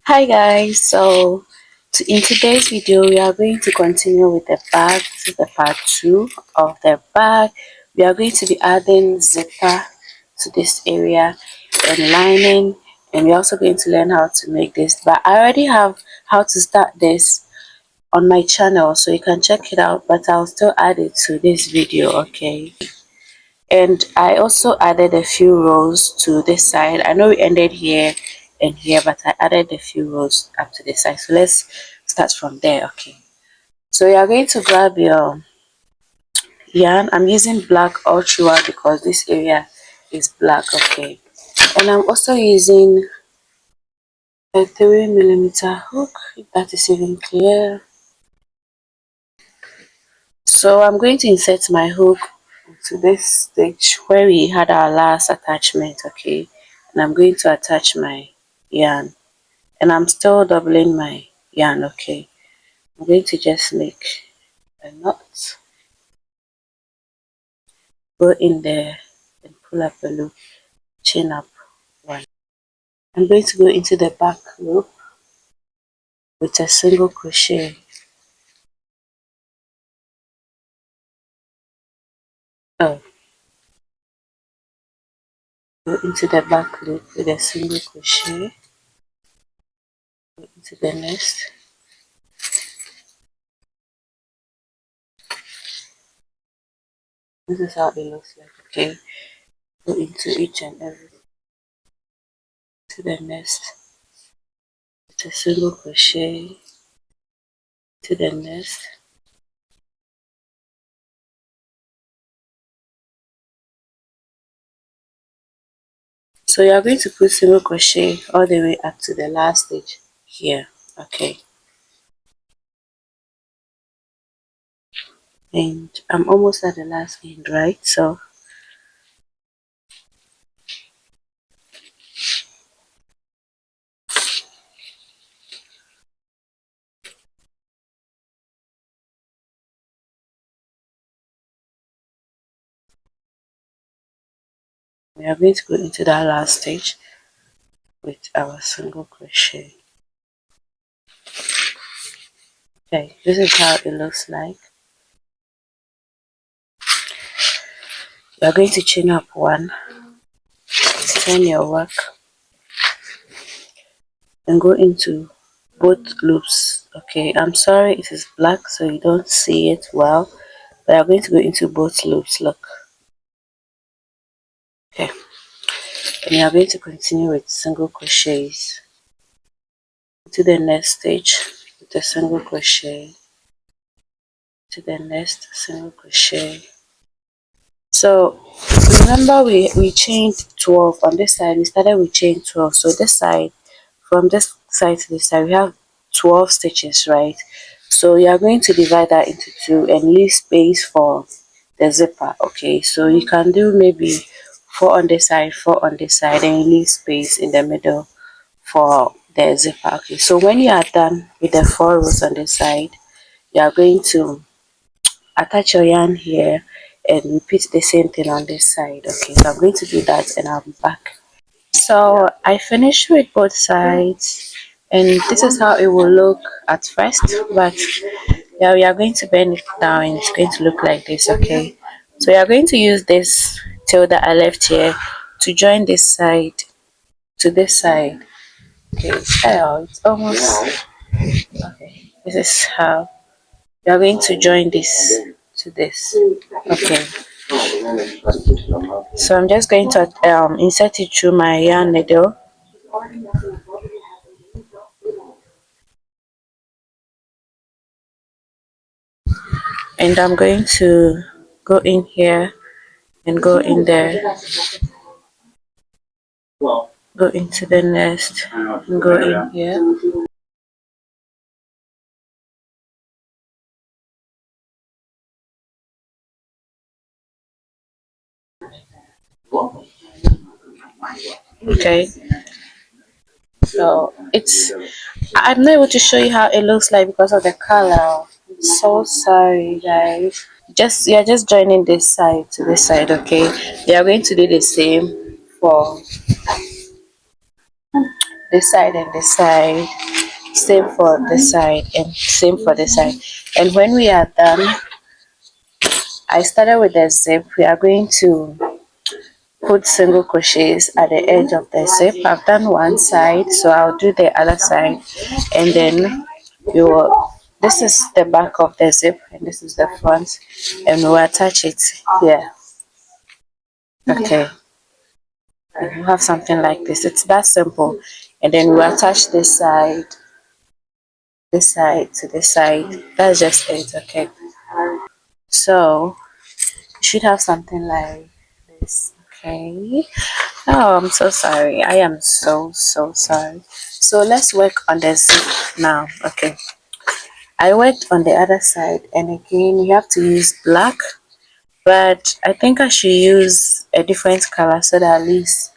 Hi guys, in today's video we are going to continue with the bag. This is the part 2 of the bag. We are going to be adding zipper to this area and lining, and we're also going to learn how to make this, but I already have how to start this on my channel, so you can check it out, but I'll still add it to this video. Okay, and I also added a few rows to this side. I know we ended here and here, but I added a few rows up to this side, so let's start from there. Okay, so you are going to grab your yarn. I'm using black all throughout because this area is black. Okay, and I'm also using a 3mm hook, if that is even clear. So I'm going to insert my hook to this stitch where we had our last attachment. Okay, and I'm going to attach my yarn, and I'm still doubling my yarn. Okay, I'm going to just make a knot, go in there and pull up a loop, chain up one. I'm going to go into the back loop with a single crochet. Oh, go into the back loop with a single crochet, go into the next. This is how it looks like. Okay, go into each and every to the next with a single crochet, to the next. So you are going to put single crochet all the way up to the last stitch here. Okay, and I'm almost at the last end, right? So we are going to go into that last stitch with our single crochet. Okay, this is how it looks like. You are going to chain up one, turn your work, and go into both loops. Okay, I'm sorry it is black so you don't see it well, but I'm going to go into both loops. Look. Okay, and you are going to continue with single crochets to the next stitch with a single crochet, to the next single crochet. So remember we chained 12 on this side. We started with chain 12, so this side, from this side to this side, we have 12 stitches, right? So you are going to divide that into two and leave space for the zipper. Okay, so you can do maybe 4 on this side, 4 on this side, and you leave space in the middle for the zipper. Okay, so when you are done with the 4 rows on this side, you are going to attach your yarn here and repeat the same thing on this side. Okay, so I'm going to do that and I'll be back. So I finished with both sides, and this is how it will look at first, but yeah, we are going to bend it down and it's going to look like this. Okay, so we are going to use this tail that I left here to join this side to this side. Okay, oh, it's almost okay. This is how we are going to join this to this. Okay, so I'm just going to insert it through my yarn needle, and I'm going to go in here and go in there, go into the nest and go in here. Okay, so I'm not able to show you how it looks like because of the color. I'm so sorry guys. You're just joining this side to this side. Okay, we are going to do the same for this side and this side, same for this side and same for this side. And when we are done, I started with the zip. We are going to put single crochets at the edge of the zip. I've done one side, so I'll do the other side, and then we will, this is the back of the zip and this is the front, and we'll attach it here. Okay, and we'll have something like this. It's that simple. And then we'll attach this side to this side. That's just it. Okay, so you should have something like this. Okay. Oh, I'm so sorry. I am so sorry. So let's work on the zip now. Okay, I worked on the other side, and again you have to use black, but I think I should use a different color so that at least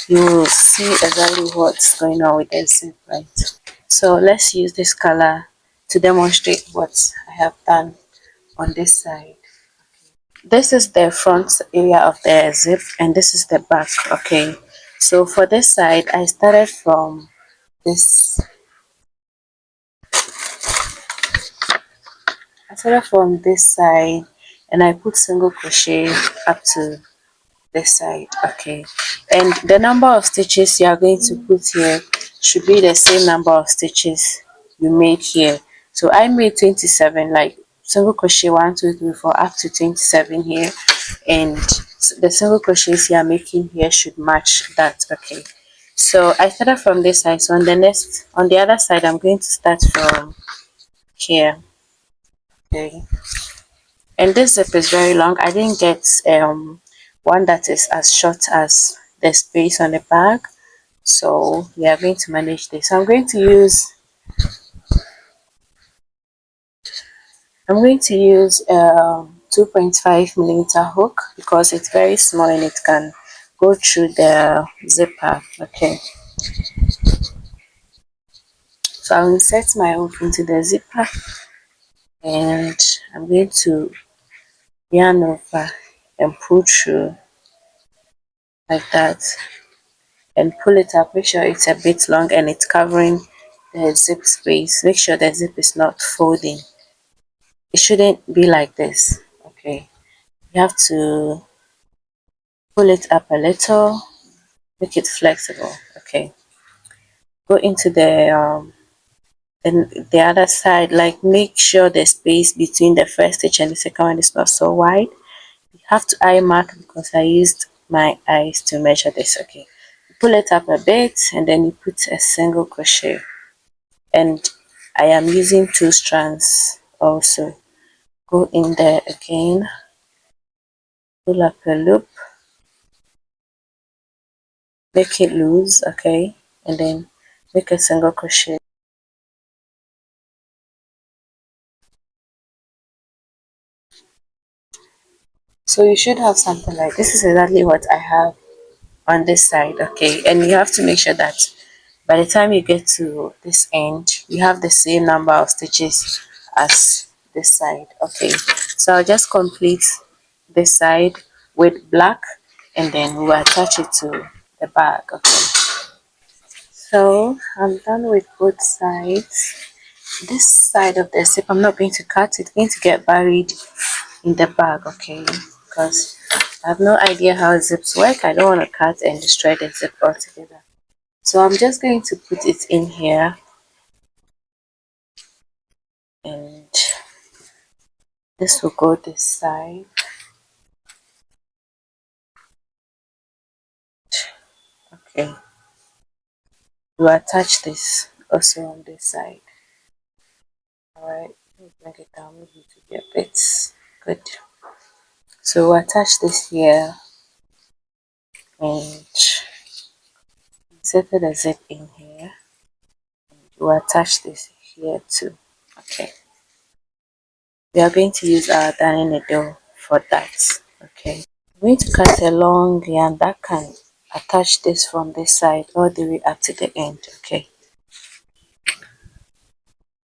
you will see exactly what's going on with the zip, right? So let's use this color to demonstrate what I have done on this side. This is the front area of the zip and this is the back. Okay, so for this side I started from this side, and I put single crochet up to this side. Okay, and the number of stitches you are going to put here should be the same number of stitches you made here. So I made 27, like single crochet 1 2 3 4 up to 27 here, and the single crochets you are making here should match that. Okay, so I started from this side, so on the other side I'm going to start from here. Okay, and this zip is very long. I didn't get one that is as short as the space on the back, so we are going to manage this. So I'm going to use 2.5 millimeter hook because it's very small and it can go through the zipper. Okay, so I'll insert my hook into the zipper and I'm going to yarn over and pull through like that and pull it up. Make sure it's a bit long and it's covering the zip space. Make sure the zip is not folding. It shouldn't be like this. Okay, you have to pull it up a little, make it flexible. Okay, go into the other side, like make sure the space between the first stitch and the second one is not so wide. You have to eye mark because I used my eyes to measure this. Okay, pull it up a bit and then you put a single crochet, and I am using 2 strands also. Go in there again, pull up a loop, make it loose. Okay, and then make a single crochet. So you should have something like this. Is exactly what I have on this side. Okay, and you have to make sure that by the time you get to this end you have the same number of stitches as this side. Okay, so I'll just complete this side with black and then we'll attach it to the back. Okay, so I'm done with both sides. This side of the zip I'm not going to cut, it's going to get buried in the bag. Okay, because I have no idea how zips work. I don't want to cut and destroy the zip altogether. So I'm just going to put it in here, and this will go this side. Okay, we'll attach this also on this side. Alright, bring it down maybe to be a bit good. So we'll attach this here and insert the zip in here. We'll attach this here too. Okay, we are going to use our darning needle for that. Okay, I'm going to cut a long yarn that can attach this from this side all the way up to the end. Okay,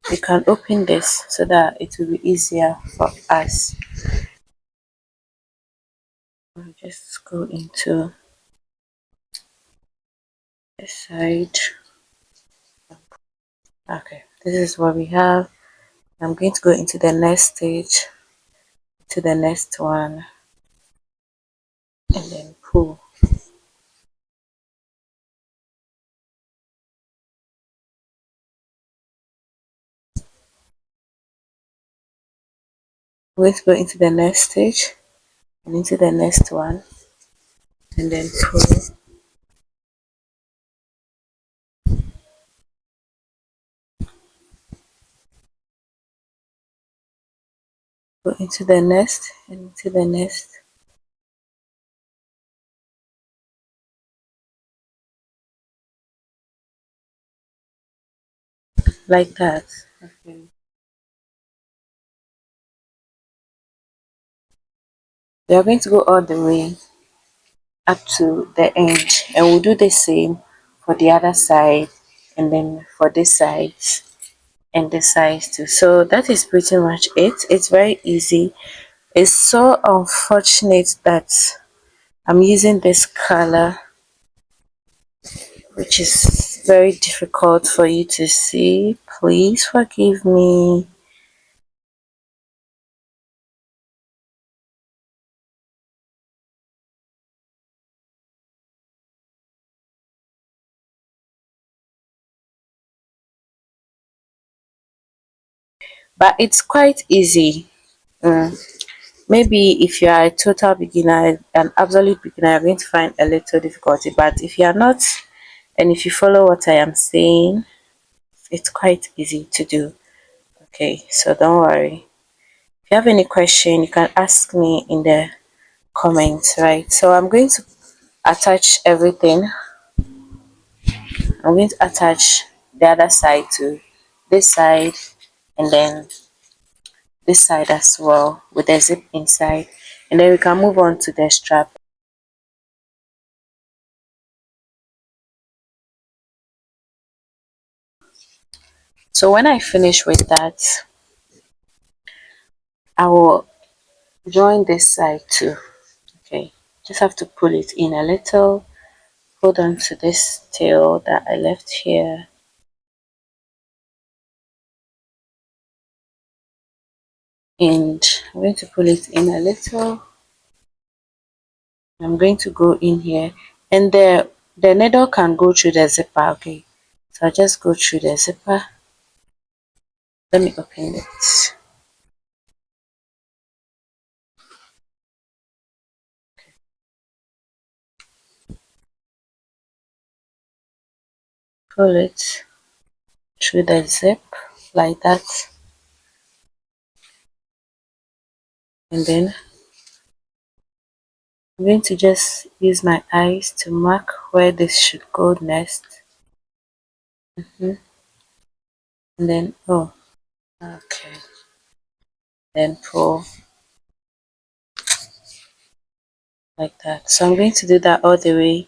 we can open this so that it will be easier for us. I'll just go into the side. Okay, this is what we have. I'm going to go into the next stage, to the next one, and then pull. I'm going to go into the next stage and into the next one, and then pull. Go into the next and into the next, like that. Okay. We are going to go all the way up to the end, and we'll do the same for the other side, and then for this side and this side too. So that is pretty much it. It's very easy. It's so unfortunate that I'm using this color, which is very difficult for you to see. Please forgive me. But it's quite easy. Mm. Maybe if you are a total beginner, an absolute beginner, you're going to find a little difficulty. But if you are not, and if you follow what I am saying, it's quite easy to do. Okay, so don't worry. If you have any question, you can ask me in the comments, right? So I'm going to attach everything. I'm going to attach the other side to this side, and then this side as well with the zip inside, and then we can move on to the strap. So when I finish with that, I will join this side too. Okay, just have to pull it in a little, hold on to this tail that I left here, and I'm going to pull it in a little. I'm going to go in here, and the needle can go through the zipper. Okay, so I'll just go through the zipper. Let me open it. Pull it through the zip like that, and then I'm going to just use my eyes to mark where this should go next. And then, oh, okay, then pull like that. So I'm going to do that all the way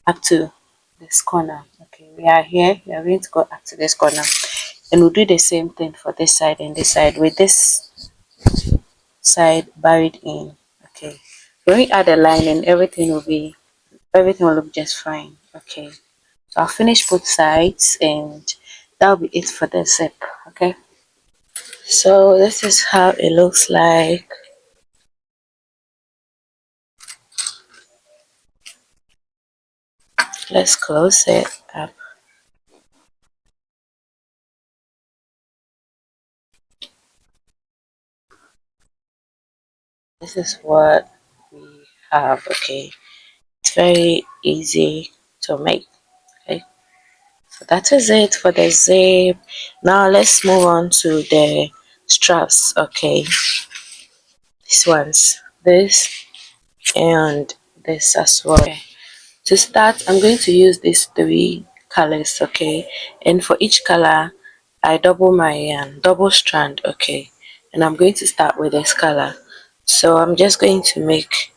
up to this corner. Okay, we are here. We are going to go up to this corner, and we'll do the same thing for this side and this side with this side buried in. Okay, when we add a line, and everything will look just fine. Okay, so I'll finish both sides, and that'll be it for the zip. Okay, so this is how it looks like. Let's close it up. This is what we have. Okay, it's very easy to make. Okay, so that is it for the zip. Now let's move on to the straps. Okay, these ones, this and this as well. Okay. To start, I'm going to use these three colors. Okay, and for each color I double my double strand. Okay, and I'm going to start with this color. So I'm just going to make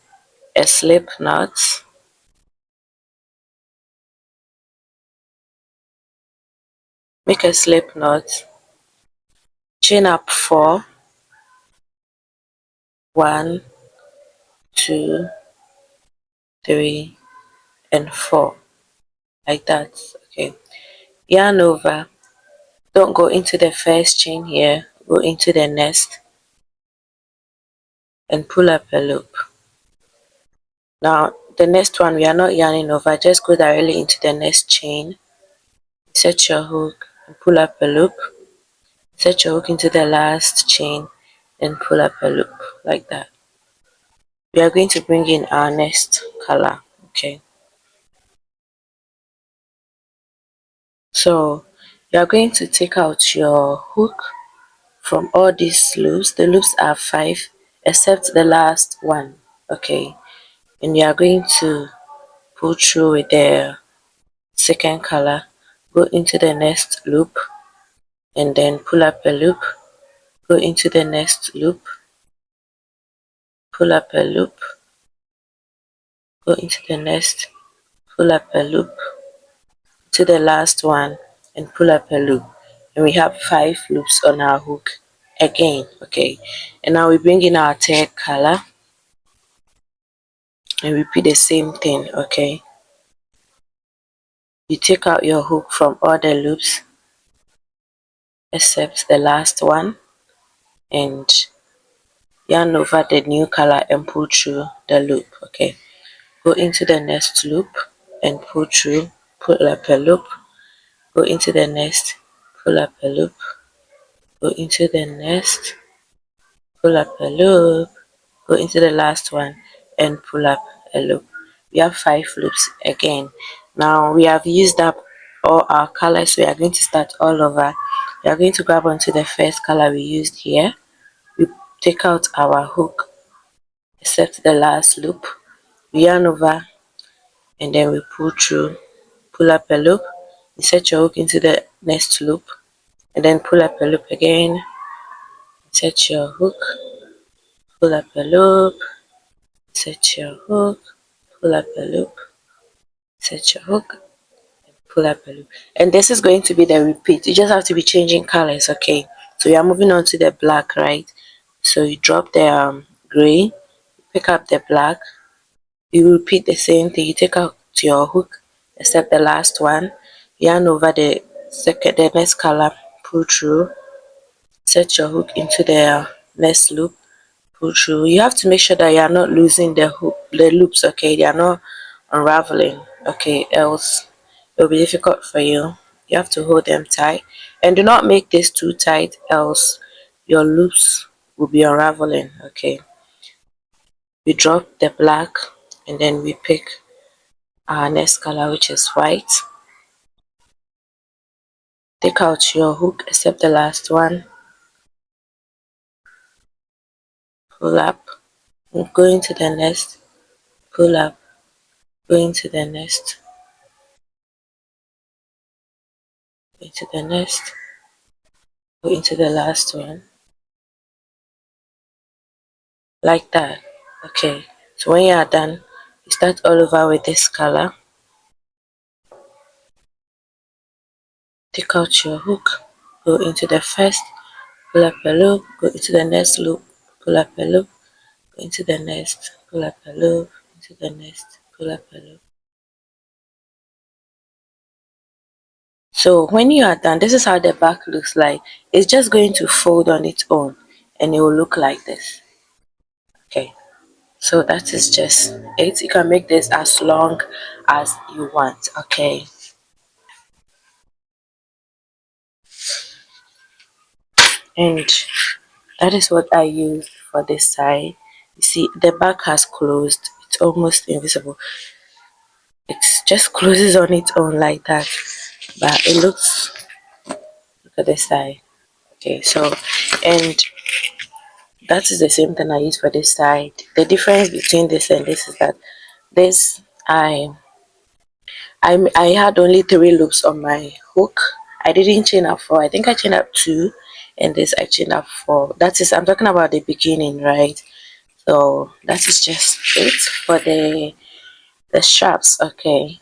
a slip knot, make a slip knot, chain up 4, 1, 2, 3, and 4, like that. Okay, yarn over, don't go into the first chain here, go into the next and pull up a loop. Now the next one we are not yarning over, just go directly into the next chain, set your hook and pull up a loop, set your hook into the last chain and pull up a loop like that. We are going to bring in our next color. Okay, so you are going to take out your hook from all these loops. The loops are 5 except the last one. Okay, and you are going to pull through with the second color, go into the next loop and then pull up a loop, go into the next loop, pull up a loop, go into the next, pull up a loop to the last one and pull up a loop, and we have 5 loops on our hook again. Okay, and now we bring in our third color and repeat the same thing. Okay, you take out your hook from all the loops except the last one and yarn over the new color and pull through the loop. Okay, go into the next loop and pull through, pull up a loop, go into the next, pull up a loop, go into the next, pull up a loop, go into the last one and pull up a loop. We have 5 loops again. Now we have used up all our colors, we are going to start all over. We are going to grab onto the first color we used here. We take out our hook except the last loop, we yarn over and then we pull through, pull up a loop, insert your hook into the next loop and then pull up a loop again, insert your hook, pull up a loop, insert your hook, pull up a loop, insert your hook, pull up a loop. And this is going to be the repeat. You just have to be changing colors. Okay, so you are moving on to the black, right? So you drop the gray, pick up the black, you repeat the same thing. You take out your hook except the last one, yarn over the next color, pull through, set your hook into the next loop, pull through. You have to make sure that you are not losing the hook, the loops. Okay, they are not unraveling. Okay, else it will be difficult for you. You have to hold them tight and do not make this too tight, else your loops will be unraveling. Okay, we drop the black and then we pick our next color, which is white. Take out your hook except the last one, pull up, go into the next, pull up, go into the next, go into the next, go into the last one, like that. Okay, so when you are done, you start all over with this color. Take out your hook, go into the first, pull up a loop, go into the next loop, pull up a loop, go into the next, pull up a loop, into the next, pull up a loop. So when you are done, this is how the back looks like. It's just going to fold on its own and it will look like this. Okay, so that is just it. You can make this as long as you want. Okay, and that is what I used for this side. You see the back has closed, it's almost invisible. It just closes on its own like that, but it looks, look at this side. Okay, so and that is the same thing I use for this side. The difference between this and this is that this I had only 3 loops on my hook. I didn't chain up 4. I think I chained up 2, and this I chained up 4. That is, I'm talking about the beginning, right? So that is just it for the straps. Okay,